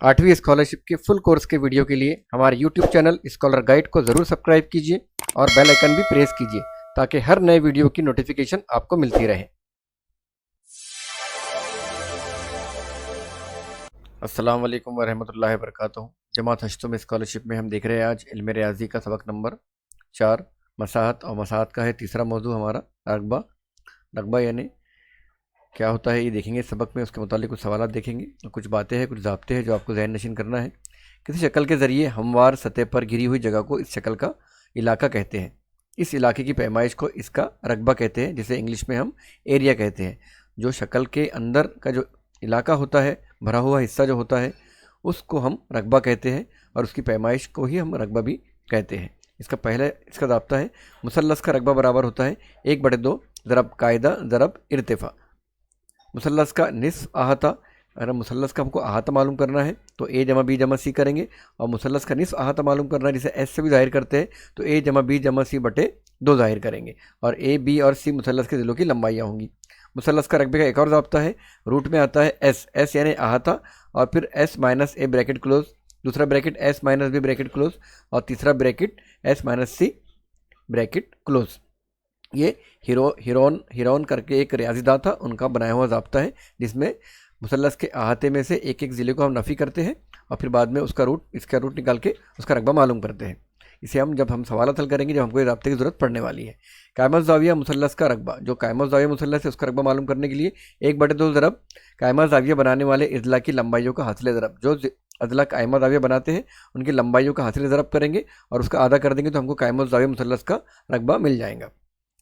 8वीं स्कॉलरशिप के full course के वीडियो के लिए हमारे यूट्यूब चैनल स्कॉलर गाइड को ज़रूर सब्सक्राइब कीजिए और बेल आइकन भी प्रेस कीजिए ताकि हर नए वीडियो की नोटिफिकेशन आपको मिलती रहे। अस्सलाम वालेकुम वरहमतुल्लाहि वबरकातुहू। जमात हश्तुम स्कॉलरशिप में हम देख रहे हैं आज इल्म रियाजी का सबक नंबर 4 मसाहत, और मसाहत का है तीसरा मौजू हमारा रकबा। रकबा यानी क्या होता है ये देखेंगे सबक में, उसके मुतालिक कुछ सवाल देखेंगे, कुछ बातें हैं, कुछ ज़ाब्ते हैं जो आपको ज़हन नशीन करना है। किसी शक्ल के ज़रिए हमवार सतह पर घिरी हुई जगह को इस शक्ल का इलाका कहते हैं। इस इलाके की पैमाइश को इसका रकबा कहते हैं, जिसे इंग्लिश में हम एरिया कहते हैं। जो शक्ल के अंदर का जो इलाका होता है, भरा हुआ हिस्सा जो होता है, उसको हम रकबा कहते हैं और उसकी पैमाइश को ही हम रकबा भी कहते हैं। इसका ज़ाब्ता है, मुसल्लस का रकबा बराबर होता है 1/2 ज़रब कायदा ज़रब इर्तिफ़ा। मुसल्लस का निस्फ अहाता, अगर मुसल्लस का हमको अहाता मालूम करना है तो ए जमा बी जमा सी करेंगे, और मुसल्लस का निस्फ अहाता मालूम करना है जिसे एस से भी जाहिर करते हैं तो ए जमा बी जमा सी बटे 2 जाहिर करेंगे, और ए बी और सी मुसल्लस के ज़िलों की लंबाइयाँ होंगी। मुसल्लस का रकबे का एक और ज़ाब्ता है, रूट में आता है एस, एस यानी अहाता, और फिर S minus A bracket close, दूसरा bracket S minus B bracket close, और तीसरा bracket S minus C bracket close. ये हिरोन करके एक रियाजीदार था, उनका बनाया हुआ ज़ाब्ता है, जिसमें मुसल्लस के अहाते में से एक एक ज़िले को हम नफ़ी करते हैं और फिर बाद में इसका रूट निकाल के उसका रकबा मालूम करते हैं। इसे जब हम सवाल हल करेंगे, जब हमको ये ज़ाब्ते की ज़रूरत पड़ने वाली है। कायमत ज़ाविया मुसल्लस का रकबा, जो कायमत ज़ाविया मुसल्लस है उसका रकबा मालूम करने के लिए 1/2 ज़रब कायमत ज़ाविया बनाने वाले अज़ला की लंबाइयों का हासिल ज़रब, जो अज़ला कायमत ज़ाविया बनाते हैं उनकी लंबाइयों का हासिल ज़रब करेंगे और उसका आधा कर देंगे तो हमको कायमत ज़ाविया मुसल्लस का रकबा मिल जाएगा।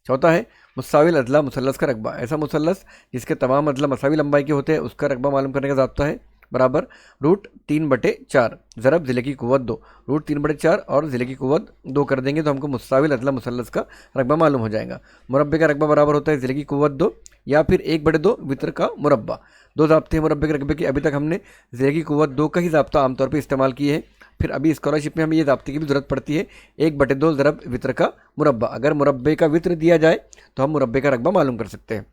चौथा है मुसाविल अदला मुसल्लस का रकबा, ऐसा मुसल्लस जिसके तमाम अदला मसावी लंबाई के होते हैं, उसका रकबा मालूम करने का ज़ाब्ता है बराबर रूट 3/4 ज़रब ज़िले की कुव्वत 2। रूट 3/4 और ज़िले की कुव्वत 2 कर देंगे तो हमको मुसाविल अदला मुसल्लस का रकबा मालूम हो जाएगा। मुरब्बे का रकबा बराबर होता है ज़िले की कुव्वत 2 या फिर 1/2 वित्र का मुरब्बा। दो ज़ाब्ते हैं मुरब्बे के रकबे के, अभी तक हमने ज़िले की कुव्वत 2 का ही ज़ाब्ता आमतौर पर इस्तेमाल किए हैं, फिर अभी स्कॉलरशिप में हमें ये ज़ाब्ते की भी ज़रूरत पड़ती है 1/2 ज़रब वित्र का मुरब्बा। अगर मुरब्बे का वित्र दिया जाए तो हम मुरब्बे का रकबा मालूम कर सकते हैं।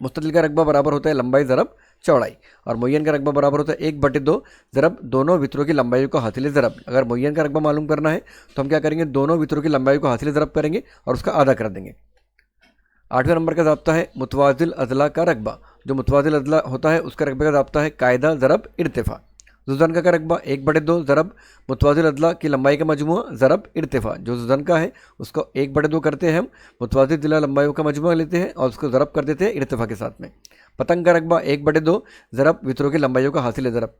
मुस्ततिल का रकबा बराबर होता है लंबाई ज़रब चौड़ाई, और मुय्यन का रकबा बराबर होता है 1/2 ज़रब दोनों वित्रों की लंबाइयों का हासिल ज़रब। अगर मुय्यन का रकबा मालूम करना है तो हम क्या करेंगे, दोनों वित्रों की लंबाइयों का हासिल ज़रब करेंगे और उसका आधा कर देंगे। 8वें नंबर का ज़ाब्ता है मुतवाज़िल अज़ला का रकबा, जो मुतवाज़िल अज़ला होता है उसका रकबे का ज़ाब्ता है कायदा ज़रब इर्तिफ़ा। जुज़न का रकबा 1/2 ज़रब मुतवाज़िल अज़ला की लंबाई का मजमुआ ज़रब इर्तिफ़ा। जो जुज़न का है उसको 1/2 करते हैं हम, मुतवाज़िल अज़ला लंबाइयों का मजमुआ लेते हैं और उसको ज़रब कर देते हैं इर्तिफ़ा के साथ में। पतंग का रकबा 1/2 ज़रब वित्रों की लंबाइयों का हासिल ज़रब।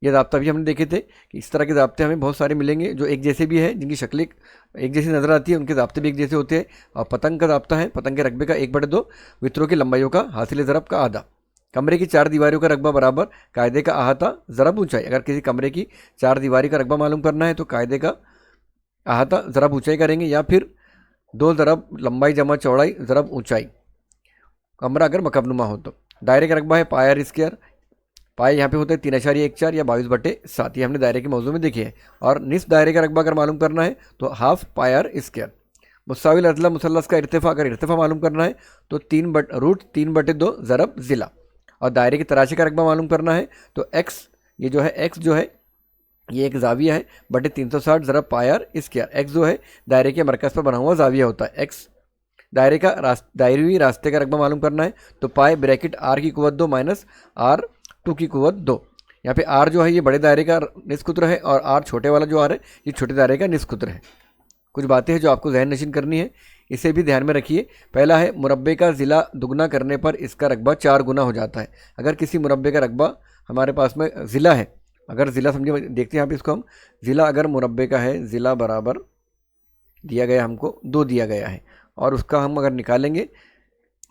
ये ज़ाब्ता भी हमने देखे थे कि इस तरह के ज़ाब्ते हमें बहुत सारे मिलेंगे जो एक जैसे भी हैं, जिनकी शक्लें एक जैसी नज़र आती है, उनके ज़ाब्ते भी एक जैसे होते हैं। और पतंग का ज़ाब्ता है, पतंग के रकबे का 1/2 वित्रों की लंबाइयों का हासिल ज़रब का आधा। कमरे की 4 दीवारों का रकबा बराबर कायदे का अहाता ज़रब ऊंचाई। अगर किसी कमरे की 4 दीवारी का रकबा मालूम करना है तो कायदे का अहाता ज़रब ऊंचाई करेंगे, या फिर 2 ज़रब लंबाई जमा चौड़ाई ज़रब ऊंचाई, कमरा अगर मकबनुमा हो तो। दायरे का रकबा है पायर स्क्वायर, पाए यहाँ पे होते हैं 3.14 या 22/7, ये हमने दायरे के मौजू में देखी है। और निस्फ दायरे का रकबा अगर मालूम करना है तो हाफ पायर स्क्वायर। मुसाविल अदला मुसल्लस का इर्तिफ़ा, अगर इर्तिफ़ा मालूम करना है तो रूट 3/2 ज़रब ज़िला। और दायरे की तराशी का रकबा मालूम करना है तो एक्स, ये जो है एक्स जो है ये एक जाविया है बटे 360 ज़रब पायर स्क्वायर। एक्स जो है दायरे के मरकज़ पर बना हुआ जाविया होता है। एक्स दायरवी रास्ते का रकबा मालूम करना है तो पाए ब्रैकेट आर की कुव्वत 2 माइनस आर 2 की कुव्वत 2। यहाँ पे आर जो है ये बड़े दायरे का निस्कुत्र है और आर छोटे वाला जो आर है ये छोटे दायरे का निस्कुत्र है। कुछ बातें हैं जो आपको जहन नशीन करनी है, इसे भी ध्यान में रखिए। पहला है मुरब्बे का ज़िला दुगना करने पर इसका रकबा 4 गुना हो जाता है। अगर किसी मुरब्बे का रकबा हमारे पास में ज़िला है, अगर ज़िला समझिए, देखते हैं यहाँ पे इसको हम, ज़िला अगर मुरब्बे का है, ज़िला बराबर दिया गया हमको 2 दिया गया है, और उसका हम अगर निकालेंगे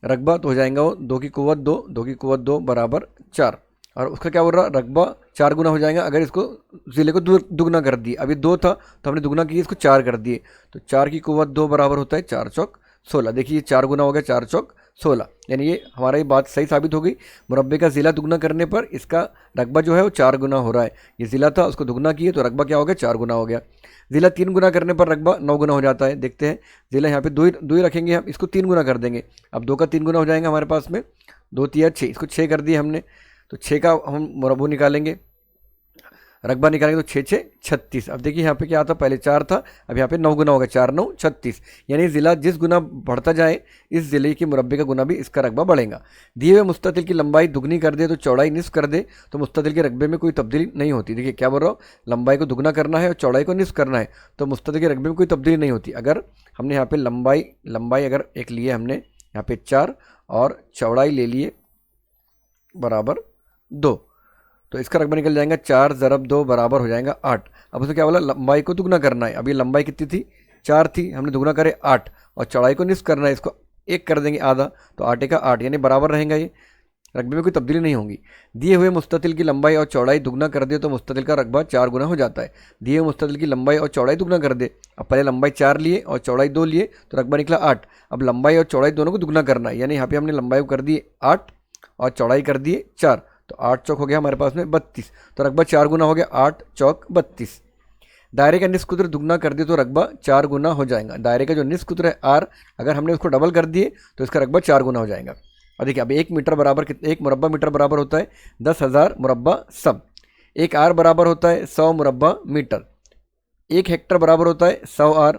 रकबा तो हो जाएगा वो 2 की कुव्वत 2 बराबर 4, और उसका क्या बोल रहा, रकबा 4 गुना हो जाएगा अगर इसको ज़िले को दुगना कर दिए। अभी 2 था तो हमने दुगना किया, इसको 4 कर दिए, तो 4 की कुव्वत 2 बराबर होता है 4 चौक 16। देखिए 4 गुना हो गया 4 चौक 16, यानी ये हमारा ये बात सही साबित हो गई। मुरब्बे का ज़िला दुगना करने पर इसका रकबा जो है वो 4 गुना हो रहा है। ये ज़िला था उसको दुगना किए तो रकबा क्या हो गया, 4 गुना हो गया। ज़िला 3 गुना करने पर रकबा 9 गुना हो जाता है। देखते हैं, ज़िला यहाँ पे दो ही रखेंगे, हम इसको 3 गुना कर देंगे। अब 2 का 3 गुना हो जाएगा हमारे पास में, 2 3 6, इसको 6 कर दिए हमने, तो 6 का हम मुरब्बू निकालेंगे। रकबा निकालेंगे तो 6 6 36। अब देखिए यहाँ पे क्या आता, पहले 4 था, अब यहाँ पे 9 गुना होगा, 4 9 36। यानी ज़िला जिस गुना बढ़ता जाए इस ज़िले के मुरब्बे का गुना भी इसका रकबा बढ़ेगा। दिए हुए मुस्ततिल की लंबाई दुगनी कर दे तो चौड़ाई निस्फ कर दे तो मुस्ततिल के रकबे में कोई तब्दीली नहीं होती। देखिए क्या बोल रहा हूँ, लंबाई को दुगना करना है और चौड़ाई को निस्फ करना है तो मुस्ततिल के रकबे में कोई तब्दीली नहीं होती। अगर हमने यहाँ पे लंबाई अगर एक लिए हमने यहाँ पे 4 और चौड़ाई ले लिए बराबर 2 तो इसका रकबा निकल जाएगा 4 ज़रब 2 बराबर हो जाएगा 8। अब उसने क्या बोला, लंबाई को दुगना करना है। अब ये लंबाई कितनी थी, 4 थी, हमने दुगना करे 8 और चौड़ाई को निस्फ करना है, इसको 1 कर देंगे आधा तो 8 का 8 यानी बराबर रहेगा, ये रकबे में कोई तब्दीली नहीं होगी। दिए हुए मुस्ततिल की लंबाई और चौड़ाई दुगना कर दे तो मुस्ततिल का रकबा 4 गुना हो जाता है। दिए हुए मुस्ततिल की लंबाई और चौड़ाई दुगना कर दे, अब पहले लंबाई 4 लिए और चौड़ाई 2 लिए तो रकबा निकला 8। अब लंबाई और चौड़ाई दोनों को दुगना करना है, यानी यहाँ पे हमने लंबाई को कर दिए 8 और चौड़ाई कर दिए 4 तो 8 चौक हो गया हमारे पास में 32 तो रकबा 4 गुना हो गया, 8 चौक 32। दायरे का निस्फ कुत्र दुगना कर दिए तो रकबा 4 गुना हो जाएगा। दायरे का जो निस्फ कुत्र है आर, अगर हमने उसको डबल कर दिए तो इसका रकबा 4 गुना हो जाएगा। और देखिए अब 1 मीटर बराबर कितने, 1 मुरब्बा मीटर बराबर होता है 10,000 मुरब्बा सम। 1 आर बराबर होता है 100 मुरब्बा मीटर। 1 हेक्टर बराबर होता है 100 आर।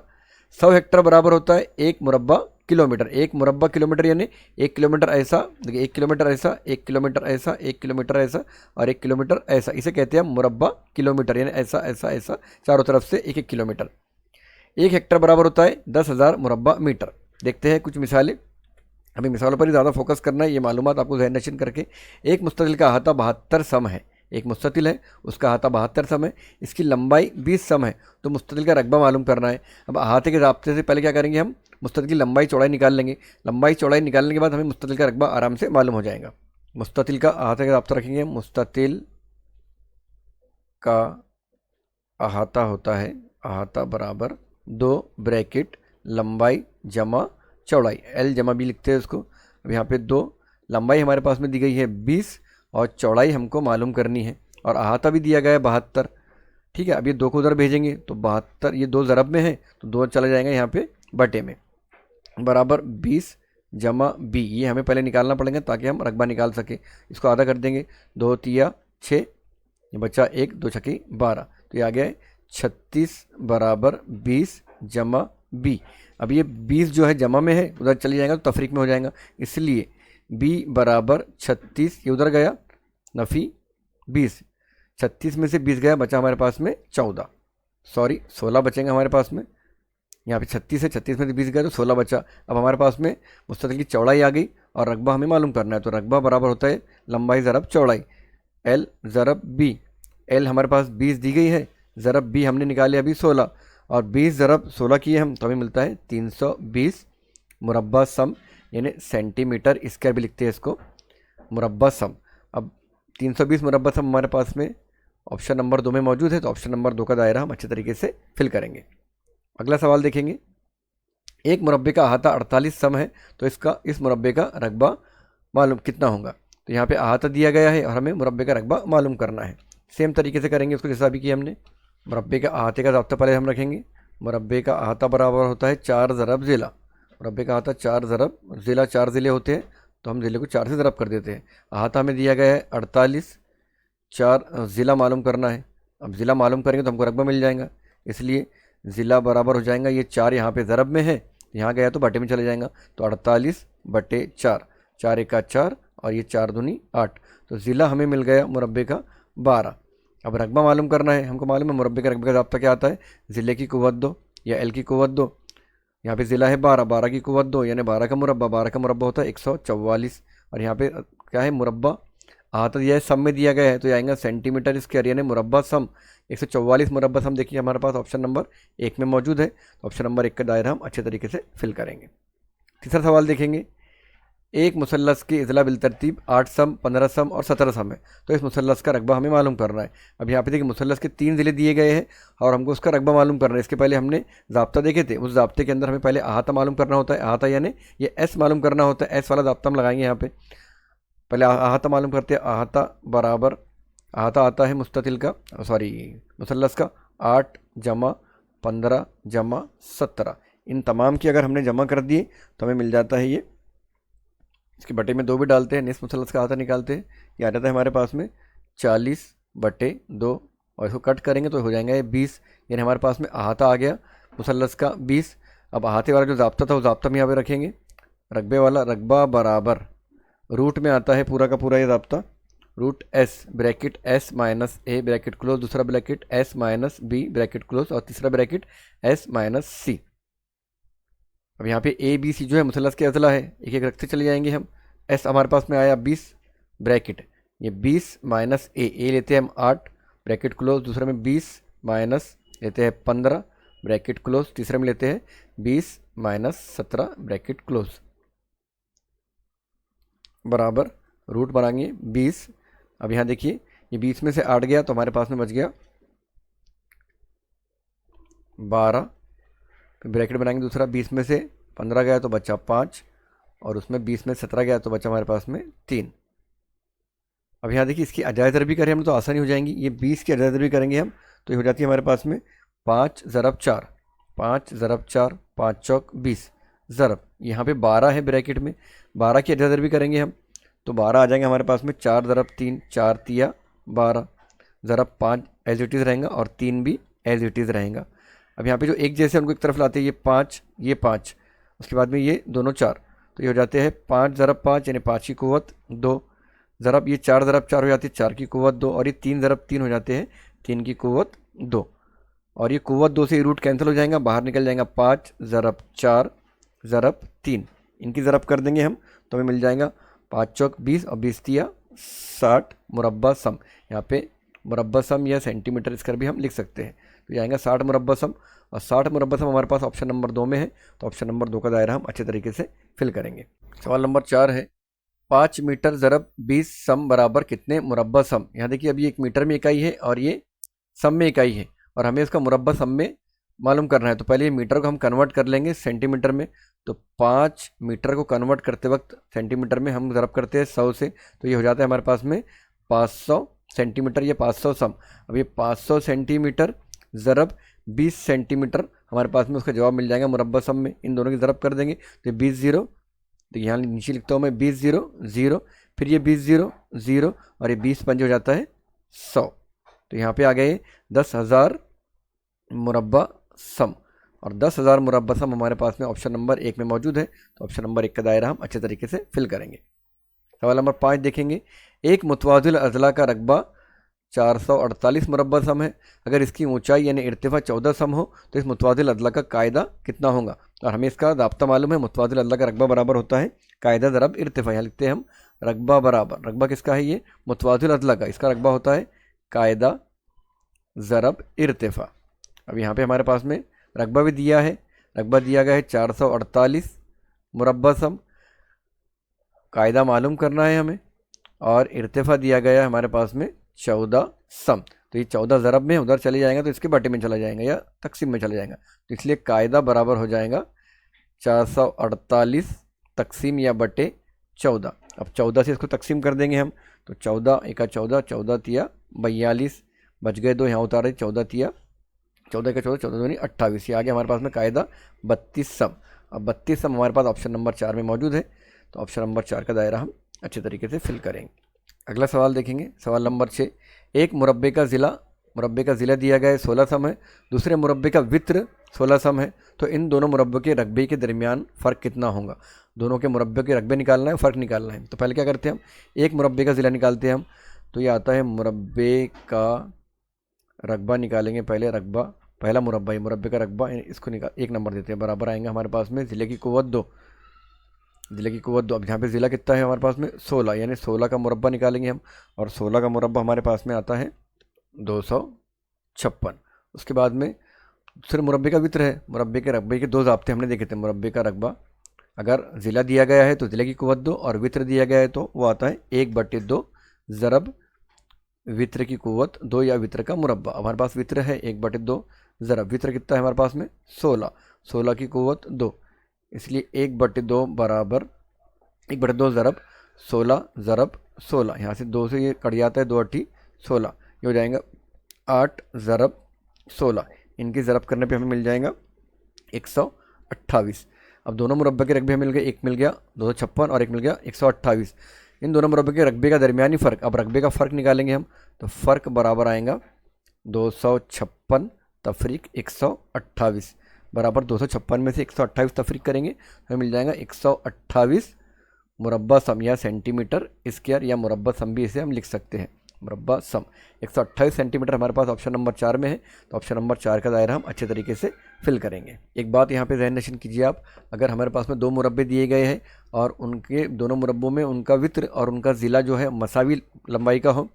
100 हेक्टर बराबर होता है 1 मुरब्बा किलोमीटर। 1 मुरब्बा किलोमीटर यानी 1 किलोमीटर ऐसा, देखिए 1 किलोमीटर ऐसा, 1 किलोमीटर ऐसा, 1 किलोमीटर ऐसा और 1 किलोमीटर ऐसा, इसे कहते हैं मुरब्बा किलोमीटर, यानी ऐसा ऐसा ऐसा चारों तरफ से 1 1 किलोमीटर। 1 हेक्टर बराबर होता है 10,000 मुरब्बा मीटर। देखते हैं कुछ मिसालें, हमें मिसालों पर ही ज़्यादा फोकस करना है, ये मालूमात आपको ज़हन नशीन करके। एक मुस्ततिल का अहाता 72 सम है, एक मुस्ततिल है उसका अहाता 72 सम है, इसकी लंबाई 20 सम है तो मुस्ततिल का रकबा मालूम करना है। अब अहाते के राब्ते से पहले क्या करेंगे, हम मुस्ततिल की लंबाई चौड़ाई निकाल लेंगे। लंबाई चौड़ाई निकालने के बाद हमें मुस्ततिल का रकबा आराम से मालूम हो जाएगा। मुस्ततिल का अहाते का राब्ता रखेंगे, मुस्ततिल का अहाता होता है, अहाता बराबर 2 ब्रैकेट लंबाई जमा चौड़ाई, L जमा B लिखते हैं उसको। अब यहाँ पे 2 लंबाई हमारे पास में दी गई है 20 और चौड़ाई हमको मालूम करनी है और अहाता भी दिया गया है 72। ठीक है, अब ये 2 को उधर भेजेंगे तो 72, ये 2 ज़रब में है तो 2 चला जाएगा यहाँ पे बटे में, बराबर 20 जमा B। ये हमें पहले निकालना पड़ेगा ताकि हम रकबा निकाल सके। इसको आधा कर देंगे, 2 तिया 6, ये बचा 1, 2 छक्के 12 तो ये आ गया है 36 बराबर 20 जमा B। अब ये 20 जो है जमा में है, उधर चली जाएगा तो तफरीक में हो जाएगा, इसलिए B बराबर 36, ये उधर गया नफ़ी 20, 36 में से 20 गया, बचा हमारे पास में 16 बचेंगे हमारे पास में। यहाँ पे 36 है, 36 में से 20 गया तो 16 बचा। अब हमारे पास में मुस्ततिल की चौड़ाई आ गई और रकबा हमें मालूम करना है तो रकबा बराबर होता है लंबाई ज़रब चौड़ाई, L ज़रब B। L हमारे पास 20 दी गई है, ज़रब B हमने निकाले अभी 16 और 20 ज़रब 16 किए हम तो हमें मिलता है 320 मुरब्बा सम, यानी सेंटीमीटर स्क्वायर भी लिखते हैं इसको मुरब्बा सम। अब 320 मुरब्बा सम हमारे पास में ऑप्शन नंबर 2 में मौजूद है तो ऑप्शन नंबर 2 का दायरा हम अच्छे तरीके से फिल करेंगे। अगला सवाल देखेंगे, एक मुरब्बे का अहाता 48 सम है तो इस मुरब्बे का रकबा मालूम कितना होगा। तो यहाँ पे अहाता दिया गया है और हमें मुरब्बे का रकबा मालूम करना है। सेम तरीके से करेंगे उसको जैसा भी किया हमने। मुरब्बे का अहाते का ज़ाब्ता पहले हम रखेंगे, मुरब्बे का अहाता बराबर होता है 4 ज़रब ज़िला। मुरब्बे का अहाता 4 ज़रब ज़िला, 4 ज़िले होते हैं तो हम ज़िले को 4 से ज़रब कर देते हैं। अहाता हमें दिया गया है 48, 4 ज़िला मालूम करना है। अब ज़िला मालूम करेंगे तो हमको रकबा मिल जाएगा, इसलिए ज़िला बराबर हो जाएगा, ये 4 यहाँ पे ज़रब में है, यहाँ गया तो बटे में चले जाएगा तो 48 बटे 4, 4 एका 4 और ये 4 दूनी 8 तो ज़िला हमें मिल गया मुरब्बे का 12। अब रकबा मालूम करना है, हमको मालूम है मुरब्बे के रकबे का ज़ाब्ता क्या आता है, ज़िले की कुव्वत 2 या L की कुव्वत 2। यहाँ पे ज़िला है 12, 12 की कुव्वत 2 यानी 12 का मुरब्बा, 12 का मुरब्बा होता है 144 और यहाँ पे क्या है मुरब्बा अहाता दिया है, सम में दिया गया है तो ये आएगा सेंटीमीटर स्क्वायर यानी मुरब्बा सम 144 मुरब्बा सम। देखिए हमारे पास ऑप्शन नंबर 1 में मौजूद है तो ऑप्शन नंबर 1 का दायरा हम अच्छे तरीके से फिल करेंगे। तीसरा सवाल देखेंगे, एक मुसल्लस की इज़ला बिलतरतीब 8 सम, 15 सम और 17 सम है तो इस मुसल्लस का रकबा हमें मालूम करना है। अब यहाँ पे देखिए मुसल्लस के 3 ज़िले दिए गए हैं और हमको उसका रकबा मालूम करना है। इसके पहले हमने ज़ाब्ता देखे थे, उस ज़ाब्ते के अंदर हमें पहले अहाता मालूम करना होता है, अहाता यानी ये S मालूम करना होता है, S वाला ज़ाब्ता हम लगाएंगे यहाँ पे। पहले अहाता मालूम करते हैं, अहाता बराबर अहाता आता है मुस्ततिल का मुसल्लस का 8 जमा 15 जमा 17, इन तमाम की अगर हमने जमा कर दिए तो हमें मिल जाता है ये, इसके बटे में 2 भी डालते हैं, निस्फ मुसल्लस का अहाता निकालते हैं, ये आ जाता है हमारे पास में 40 बटे 2 और इसको कट करेंगे तो हो जाएगा ये 20, यानी हमारे पास में अहाता आ गया मुसल्लस का 20। अब अहाते वाला जो ज़ाब्ता था वो ज़ाब्ता हम यहाँ पे रखेंगे, रकबे वाला रकबा बराबर रूट में आता है पूरा का पूरा ये ज़ाब्ता, root S bracket S minus A bracket close, दूसरा bracket S minus B bracket close, और तीसरा ब्रैकेट एस माइनस सी। अब यहाँ पे ए बी सी जो है मुसल्लस के अज़ला है, एक एक रखते चले जाएंगे हम। एस हमारे पास में आया 20 ब्रैकेट, ये 20 माइनस ए लेते हैं हम 8 ब्रैकेट क्लोज, दूसरे में 20 माइनस लेते हैं 15 ब्रैकेट क्लोज, तीसरे में लेते हैं 20 माइनस 17 ब्रैकेट क्लोज, बराबर रूट बनाएंगे 20। अब यहाँ देखिए ये 20 में से 8 गया तो हमारे पास में बच गया 12, ब्रैकेट बनाएंगे दूसरा, 20 में से 15 गया तो बचा 5, और उसमें 20 में 17 गया तो बचा हमारे पास में 3। अब यहाँ देखिए इसकी अजायज़ दरबी करें हम तो आसानी हो जाएंगी, ये 20 की अजायज़ दरबी करेंगे हम तो ये हो जाती है हमारे पास में 5 ज़रब 4, 5 ज़रब 4, 5 चौक 20 ज़रब, यहाँ पे 12 है ब्रैकेट में, 12 की अजायज़ दरबी करेंगे हम तो 12 आ जाएंगे हमारे पास में, 4 ज़रब 3, 4 तिया 12 ज़रब 5 एज इट इज़ रहेगा, और 3 भी एज इट इज़ रहेगा। अब यहाँ पे जो एक जैसे उनको एक तरफ लाते हैं, ये 5 ये 5, उसके बाद में ये दोनों 4, तो ये हो जाते हैं 5 ज़रब 5 यानी 5 की कुव्वत 2 ज़रब, ये 4 ज़रब 4 हो जाती है 4 की कुव्वत 2, और ये 3 ज़रब 3 हो जाते हैं 3 की कुव्वत 2, और ये कुव्वत 2 से ये रूट कैंसिल हो जाएगा, बाहर निकल जाएगा 5 ज़रब 4 ज़रब 3, इनकी ज़रब कर देंगे हम तो हमें मिल जाएगा 5 चौक 20 और 20 तिया 60 मुरब्बा सम। यहाँ पे मुरब्बा सम या सेंटीमीटर इसका भी हम लिख सकते हैं, तो ये आएगा 60 मुरब्बा सम, और 60 मुरब्बा सम हमारे पास ऑप्शन नंबर 2 में है, तो ऑप्शन नंबर 2 का दायरा हम अच्छे तरीके से फिल करेंगे। सवाल नंबर 4 है 5 मीटर ज़रब 20 सम बराबर कितने मुरब्बा सम। यहाँ देखिए अभी 1 मीटर में इकाई है और ये सम में इकाई है, और हमें इसका मुरब्बा सम में मालूम करना है, तो पहले ये मीटर को हम कन्वर्ट कर लेंगे सेंटीमीटर में, तो 5 मीटर को कन्वर्ट करते वक्त सेंटीमीटर में हम ज़रब करते हैं 100 से, तो ये हो जाता है हमारे पास में 500 सेंटीमीटर, ये 500 सम। अब ये 500 सेंटीमीटर ज़रब 20 सेंटीमीटर हमारे पास में उसका जवाब मिल जाएगा मुरब्बा सम में, इन दोनों की ज़रब कर देंगे तो ये 20 0, तो यहाँ नीचे लिखता हूँ मैं 20 0 0, फिर ये 20 0 0, और ये 20 पंज हो जाता है 100, तो यहाँ पे आ गए 10,000 मुरब्बा सम, और 10,000 मुरब्बा सम हमारे पास में ऑप्शन नंबर 1 में मौजूद है, तो ऑप्शन नंबर 1 का दायरा हम अच्छे तरीके से फिल करेंगे। सवाल नंबर 5 देखेंगे, एक मुतवाज़िल अज़ला का रकबा 448 मुरब्बा सम है, अगर इसकी ऊंचाई यानी इर्तिफा 14 सम हो तो इस मुतवाज़िल अज़ला का कायदा कितना होगा। और हमें इसका ज़ाब्ता मालूम है, मुतवाज़िल अज़ला का रकबा बराबर होता है कायदा ज़रब इर्तिफा। यहाँ लिखते हैं हम रकबा बराबर, रकबा किसका है, ये मुतवाज़िल अज़ला का, इसका रकबा होता है कायदा ज़रब इर्तिफा। अब यहाँ पे हमारे पास में रकबा भी दिया है, रकबा दिया गया है 448 मुरब्बा सम, कायदा मालूम करना है हमें, और इर्तिफा दिया गया है हमारे पास में 14 सम, तो ये 14 ज़रब में उधर चले जाएगा तो इसके बटे में चला जाएगा या तकसीम में चला जाएगा, तो इसलिए कायदा बराबर हो जाएगा 448 तकसीम या बटे 14। अब 14 से इसको तकसीम कर देंगे हम, तो 14 एका 14, 14 तिया 42, बच गए 2 यहाँ उतारे, 14 तिया 14 का 14, 14 दूनी 28, ये आगे हमारे पास में कायदा 32 सम। अब 32 सम हमारे पास ऑप्शन नंबर 4 में मौजूद है, तो ऑप्शन नंबर 4 का दायरा हम अच्छे तरीके से फिल करेंगे। अगला सवाल देखेंगे, सवाल नंबर 6, एक मुरब्बे का ज़िला दिया गया है 16 सम है, दूसरे मुरब्बे का वित्र 16 सम है, तो इन दोनों मुरब्बे के रकबे के दरमियान फ़र्क कितना होगा। दोनों के मुरब्बे के रकबे निकालना है, फ़र्क निकालना है, तो पहले क्या करते हैं हम, एक मुरब्बे का ज़िला निकालते हैं हम, तो ये आता है मुरब्बे का रकबा निकालेंगे, पहले रकबा पहला मुरब्बा, मुरब्बे का रकबा इसको निकाल 1 नंबर देते हैं, बराबर आएंगे हमारे पास में ज़िले की कुव्वत 2, ज़िले की कुव्वत 2। अब यहाँ पे ज़िला कितना है हमारे पास में 16, यानी 16 का मुरब्बा निकालेंगे हम, और 16 का मुरब्बा हमारे पास में आता है 256। उसके बाद में दूसरे मुरब्बे का वित्र है, मुरब्बे के रकबे के 2 ज़ाब्ते हमने देखे थे, मुरब्बे का रकबा अगर ज़िला दिया गया है तो ज़िले की कुव्वत 2, और वित्र दिया गया है तो वो आता है 1/2 ज़रब वित्र की कुव्वत 2 या वित्र का मुरब्बा। हमारे पास वित्र है 1/2 ज़रब, वित्र कितना है हमारे पास में 16, 16 की कुव्वत 2, इसलिए 1/2 बराबर 1/2 ज़रब 16 ज़रब 16, यहाँ से 2 से ये कट जाता है, 2 8 16, ये हो जाएगा 8 ज़रब 16, इनकी ज़रब करने पे हमें मिल जाएगा 128। अब दोनों मुरब्बे के रकबे मिल गए, एक मिल गया 256 और एक मिल गया 128, इन दोनों मुरब्बे के रकबे का दरमियानी फ़र्क, अब रकबे का फ़र्क निकालेंगे हम, तो फ़र्क बराबर आएगा 256 तफरीक 128 बराबर 256 में से 128 तफरीक करेंगे तो मिल जाएगा 128 मुरब्बा सम या सेंटीमीटर स्क्वायर, या मुरब्बा सम भी इसे हम लिख सकते हैं। मुरब्बा सम 128 सेंटीमीटर हमारे पास ऑप्शन नंबर 4 में है, तो ऑप्शन नंबर 4 का दायरा हम अच्छे तरीके से फिल करेंगे। एक बात यहाँ पे ज़हन नशीन कीजिए आप, अगर हमारे पास में 2 मुरब्बे दिए गए हैं और उनके दोनों मुरब्बों में उनका वित्र और उनका ज़िला जो है मसावी लंबाई का हो,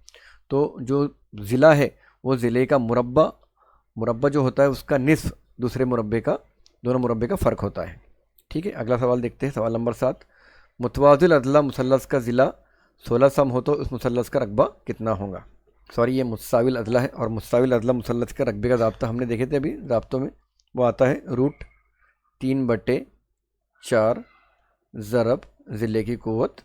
तो जो ज़िला है वो ज़िले का मुरब्बा जो होता है उसका निस्फ दूसरे मुरब्बे का, दोनों मुरब्बे का फ़र्क होता है। ठीक है, अगला सवाल देखते हैं, सवाल नंबर 7। मुतवाज़िल अदला मुसल्लस का ज़िला 16 सम हो तो उस मुसल्लस का रकबा कितना होगा। सॉरी, ये मुतसाविल अदला है, और मुतसाविल अदला मुसल्लस के रकबे का ज़ाब्ता हमने देखे थे अभी ज़ाब्तों में, वो आता है √3/4 ज़रब ज़िले की क़ुव्वत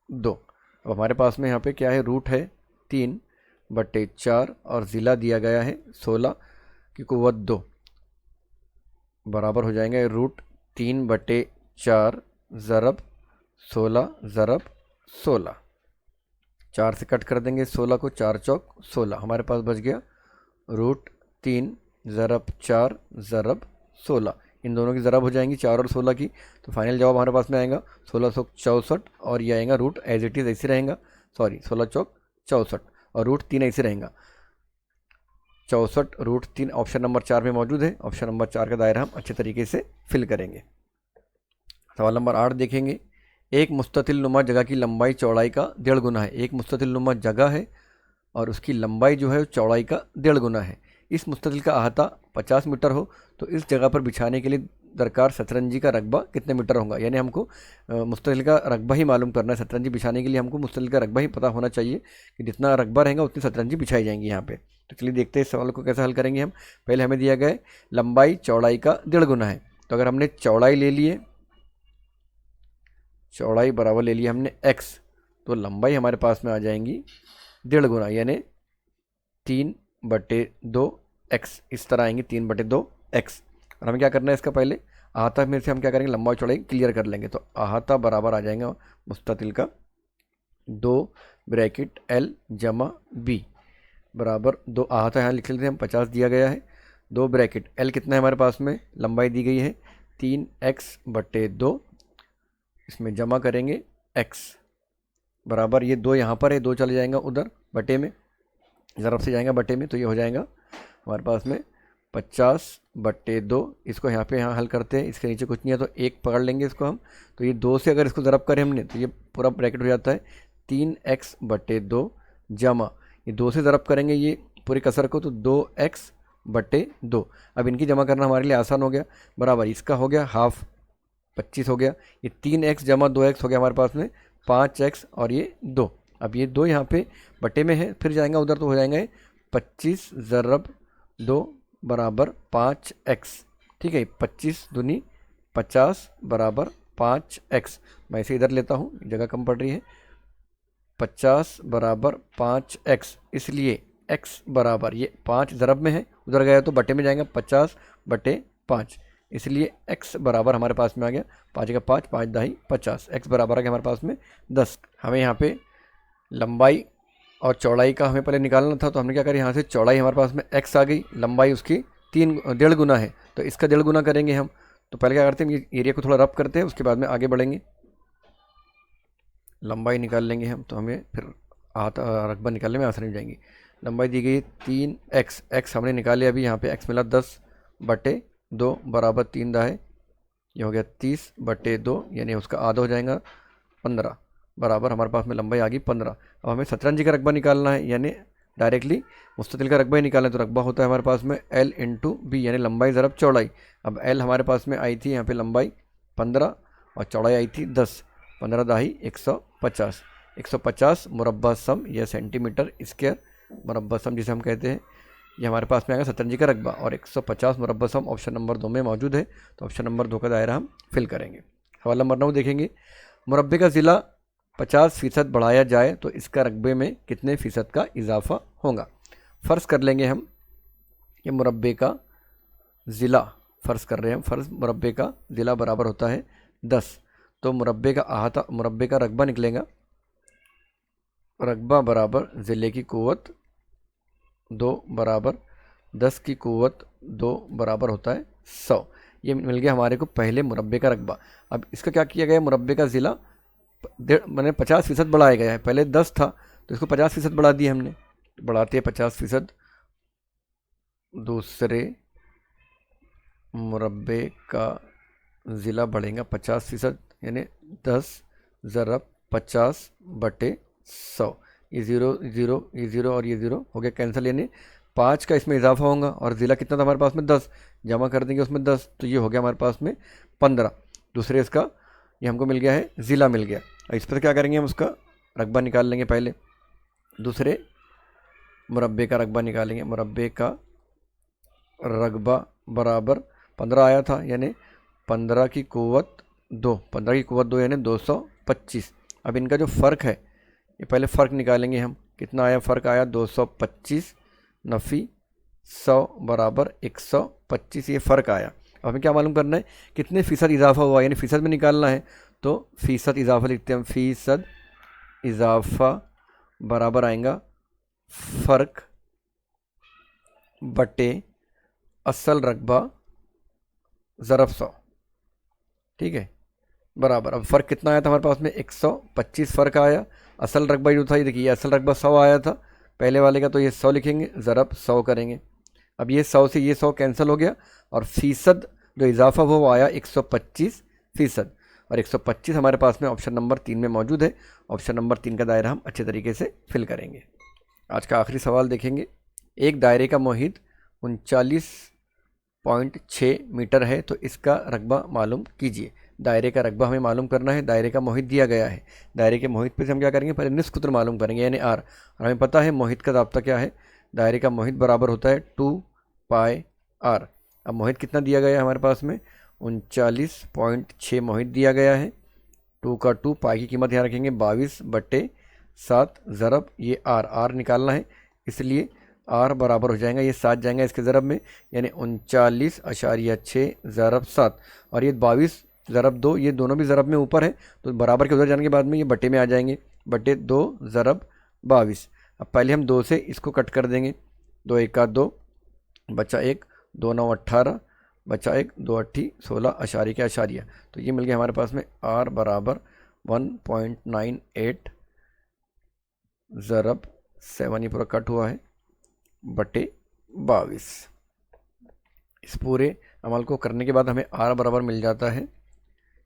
2। अब हमारे पास में यहाँ पे क्या है, रूट है 3/4 और ज़िला दिया गया है 16 की क़ुव्वत 2, बराबर हो जाएंगे √3/4 ज़रब 16 ज़रब 16। 4 से कट कर देंगे 16 को, 4 चौक 16, हमारे पास बच गया √3 ज़रब 4 ज़रब 16। इन दोनों की ज़रब हो जाएंगी 4 और 16 की, तो फाइनल जवाब हमारे पास में आएगा 1664, और ये आएगा रूट एज इट इज़ ऐसे रहेगा, सॉरी 16 चौक 64 और √3 ऐसे रहेगा 64, √3 ऑप्शन नंबर 4 में मौजूद है। ऑप्शन नंबर 4 का दायरा हम अच्छे तरीके से फिल करेंगे। सवाल नंबर 8 देखेंगे। एक मुस्ततिल नुमा जगह की लंबाई चौड़ाई का 1.5 गुना है। एक मुस्ततिल नुमा जगह है और उसकी लंबाई जो है चौड़ाई का 1.5 गुना है। इस मुस्ततिल का अहाता 50 मीटर हो तो इस जगह पर बिछाने के लिए दरकार शतरंजी का रकबा कितने मीटर होगा। यानी हमको मुस्ततिल का रकबा ही मालूम करना है। शतरंजी बिछाने के लिए हमको मुस्ततिल का रकबा ही पता होना चाहिए कि जितना रकबा रहेगा उतनी शतरंजी बिछाई जाएंगी यहाँ पे। तो चलिए देखते हैं इस सवाल को कैसे हल करेंगे हम। पहले हमें दिया गया है लंबाई चौड़ाई का 1.5 गुना है, तो अगर हमने चौड़ाई ले लिए, चौड़ाई बराबर ले लिया हमने x, तो लंबाई हमारे पास में आ जाएंगी 1.5 गुना, यानी 3/2x, इस तरह आएंगे 3/2x। और हमें क्या करना है, इसका पहले अहाता में से हम क्या करेंगे, लंबाई चौड़ाई क्लियर कर लेंगे। तो अहाता बराबर आ जाएगा मुस्ततिल का 2 L B बराबर 2, अहाता यहाँ लिख लेते हैं हम 50 दिया गया है, 2 L कितना है हमारे पास में, लंबाई दी गई है 3x/2, इसमें जमा करेंगे x बराबर, ये 2 यहाँ पर है, 2 चले जाएगा उधर बटे में, ज़रब से जाएगा बटे में, तो ये हो जाएगा हमारे पास में 50/2। इसको यहाँ पे यहाँ हल करते हैं, इसके नीचे कुछ नहीं है तो 1 पकड़ लेंगे इसको हम, तो ये 2 से अगर इसको ज़रब करें हमने तो ये पूरा ब्रैकेट हो जाता है 3x/2 जमा, ये 2 से ज़रब करेंगे ये पूरी कसर को तो 2x/2। अब इनकी जमा करना हमारे लिए आसान हो गया, बराबर इसका हो गया हाफ 25 हो गया, ये 3x जमा 2x हो गया हमारे पास में 5x और ये 2। अब ये 2 यहाँ पे बटे में है, फिर जाएगा उधर तो हो जाएंगे 25 ज़रब 2 बराबर 5x। ठीक है, 25 दूनी 50 बराबर 5x। मैं इसे इधर लेता हूँ, जगह कम पड़ रही है, 50 बराबर 5x, इसलिए x बराबर ये 5 ज़रब में है, उधर गया तो बटे में जाएगा 50/5, इसलिए x बराबर हमारे पास में आ गया 5 का 5, 5 दाही 50, x बराबर आ गया हमारे पास में 10। हमें यहाँ पे लंबाई और चौड़ाई का हमें पहले निकालना था, तो हमने क्या करें, यहाँ से चौड़ाई हमारे पास में x आ गई, लंबाई उसकी 1.5 गुना है, तो इसका 1.5 गुना करेंगे हम। तो पहले क्या करते हैं, ये एरिया को थोड़ा रब करते हैं, उसके बाद में आगे बढ़ेंगे, लंबाई निकाल लेंगे हम, तो हमें फिर रकबा निकालने में आसानी हो जाएंगी। लंबाई दी गई 3x, x हमने निकाले अभी, यहाँ पे x मिला 10/2 बराबर 3 दाहे, ये हो गया 30/2, यानी उसका आधा हो जाएगा 15 बराबर हमारे पास में लंबाई आ गई 15। अब हमें शतरंजी का रकबा निकालना है, यानी डायरेक्टली मुस्ततिल का रकबा ही निकालना है, तो रकबा होता है हमारे पास में L × B, यानी लंबाई ज़रब चौड़ाई। अब L हमारे पास में आई थी यहाँ पे लंबाई 15 और चौड़ाई आई थी 10, 15 दाही 150, 150 मुरब्बा सम या सेंटीमीटर स्क्वायर मुरब्बा सम जिसे हम कहते हैं, ये हमारे पास में आएगा शतरंजी का रकबा, और 150 मुरब्बा सम ऑप्शन नंबर 2 में मौजूद है, तो ऑप्शन नंबर 2 का दायरा हम फिल करेंगे। सवाल नंबर 9 देखेंगे। मुरब्बे का ज़िला 50% बढ़ाया जाए तो इसका रकबे में कितने फ़ीसद का इजाफा होगा। फ़र्ज़ कर लेंगे हम ये मुरब्बे का ज़िला, फ़र्ज़ कर रहे हैं हम, फ़र्ज़ मुरब्बे का ज़िला बराबर होता है 10, तो मुरब्बे का अहाता, मुरब्बे का रकबा निकलेगा, रकबा बराबर ज़िले की क़ुव्वत 2 बराबर 10 की कुव्वत 2 बराबर होता है 100। ये मिल गया हमारे को पहले मुरब्बे का रकबा। अब इसका क्या किया गया, मुरब्बे का ज़िला मैंने 50% बढ़ाया गया है। पहले 10 था तो इसको 50% बढ़ा दिया हमने, बढ़ाते हैं 50%। दूसरे मुरब्बे का ज़िला बढ़ेगा 50%, यानी 10 ज़रब 50/100। ये ज़ीरो ज़ीरो, ये ज़ीरो और ये ज़ीरो हो गया कैंसिल, यानी 5 का इसमें इजाफा होगा। और ज़िला कितना था हमारे पास में 10, जमा कर देंगे उसमें 10, तो ये हो गया हमारे पास में 15। दूसरे इसका ये हमको मिल गया है, ज़िला मिल गया। और इस पर क्या करेंगे, हम उसका रकबा निकाल लेंगे। पहले दूसरे मुरब्बे का रकबा निकालेंगे। मुरब्बे का रकबा बराबर 15 आया था, यानी 15 की कुव्वत 2, 15 की कुव्वत 2 यानी 225। अब इनका जो फ़र्क है, ये पहले फ़र्क निकालेंगे हम। कितना आया फ़र्क, आया 225 नफ़ी 100 बराबर 125, ये फ़र्क आया। अब हमें क्या मालूम करना है, कितने फ़ीसद इजाफा हुआ, यानी फ़ीसद में निकालना है। तो फ़ीसद इजाफा लिखते हैं हम, फ़ीसद इजाफा बराबर आएगा फ़र्क बटे असल रकबा ज़रब 100। ठीक है, बराबर। अब फ़र्क कितना आया था हमारे पास में, 125 फ़र्क आया। असल रकबा जो था, ये देखिए असल रकबा 100 आया था पहले वाले का, तो ये 100 लिखेंगे, ज़रब 100 करेंगे। अब ये 100 से ये 100 कैंसिल हो गया, और फ़ीसद जो इजाफा हुआ वो आया 125%। और 125 हमारे पास में ऑप्शन नंबर 3 में मौजूद है। ऑप्शन नंबर 3 का दायरा हम अच्छे तरीके से फिल करेंगे। आज का आखिरी सवाल देखेंगे। एक दायरे का मोहित 39.6 मीटर है, तो इसका रकबा मालूम कीजिए। दायरे का रकबा हमें मालूम करना है, दायरे का मोहित दिया गया है। दायरे के मोहित पे से हम क्या करेंगे, पहले निस्फ सूत्र मालूम करेंगे, यानी आर। और हमें पता है मोहित का दाब्ता क्या है, दायरे का मोहित बराबर होता है 2πr। अब मोहित कितना दिया गया है हमारे पास में, 39.6 मोहित दिया गया है। 2 का 2, पाई की कीमत यहाँ रखेंगे 22/7 ज़रब ये आर निकालना है, इसलिए आर बराबर हो जाएगा, ये 7 जाएंगे इसके ज़रब में, यानी 39.6 ज़रब 7। और ये 22 ज़रब 2, ये दोनों भी ज़रब में ऊपर है, तो बराबर के उधर जाने के बाद में ये बटे में आ जाएंगे, बटे 2 ज़रब 22। अब पहले हम 2 से इसको कट कर देंगे, 2 1 2, बचा 1, 2 9 18, बचा 1, 2 8 16 अशारी के अशारिया। तो ये मिल गया हमारे पास में आर बराबर 1.98 ज़रब 7, ये पूरा कट हुआ है, बटे 22। इस पूरे अमल को करने के बाद हमें आर बराबर मिल जाता है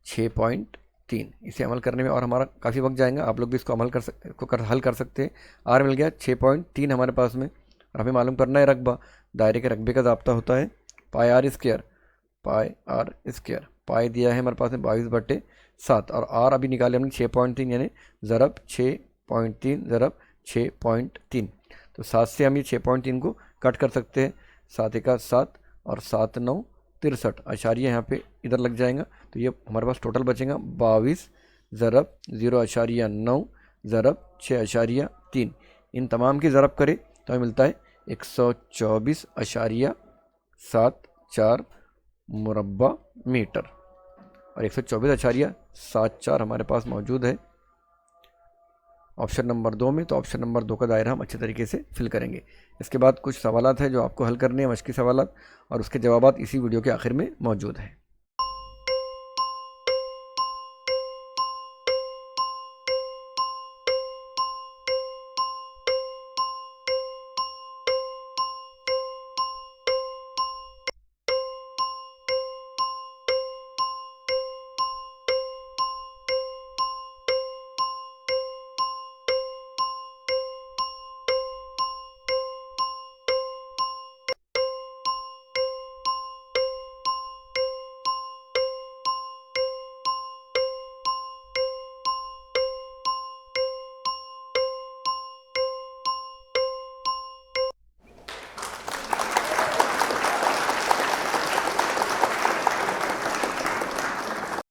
6.3। इसे अमल करने में और हमारा काफ़ी वक्त जाएगा, आप लोग भी इसको हल कर सकते हैं। आर मिल गया 6.3 हमारे पास में। और हमें मालूम करना है रकबा। दायरे के रकबे का ज़ाब्ता होता है pi r square, pi r square. Pi दिया है हमारे पास में 22/7, और आर अभी निकाले हमने 6.3, यानी ज़रब 6.3 ज़रब 6.3। तो 7 से हम ये 6.3 को कट कर सकते हैं, 7 1 7 और 7 9 63 अशारिया यहाँ पे इधर लग जाएगा, तो ये हमारे पास टोटल बचेगा 22 ज़रब 0.9 ज़रब 6.3। इन तमाम की ज़रब करें तो हमें मिलता है 124.74 मुरब्बा मीटर, और 124.74 हमारे पास मौजूद है ऑप्शन नंबर 2 में। तो ऑप्शन नंबर 2 का दायरा हम अच्छे तरीके से फिल करेंगे। इसके बाद कुछ सवालात हैं जो आपको हल करने हैं, मश्की सवालात, और उसके जवाबात इसी वीडियो के आखिर में मौजूद हैं।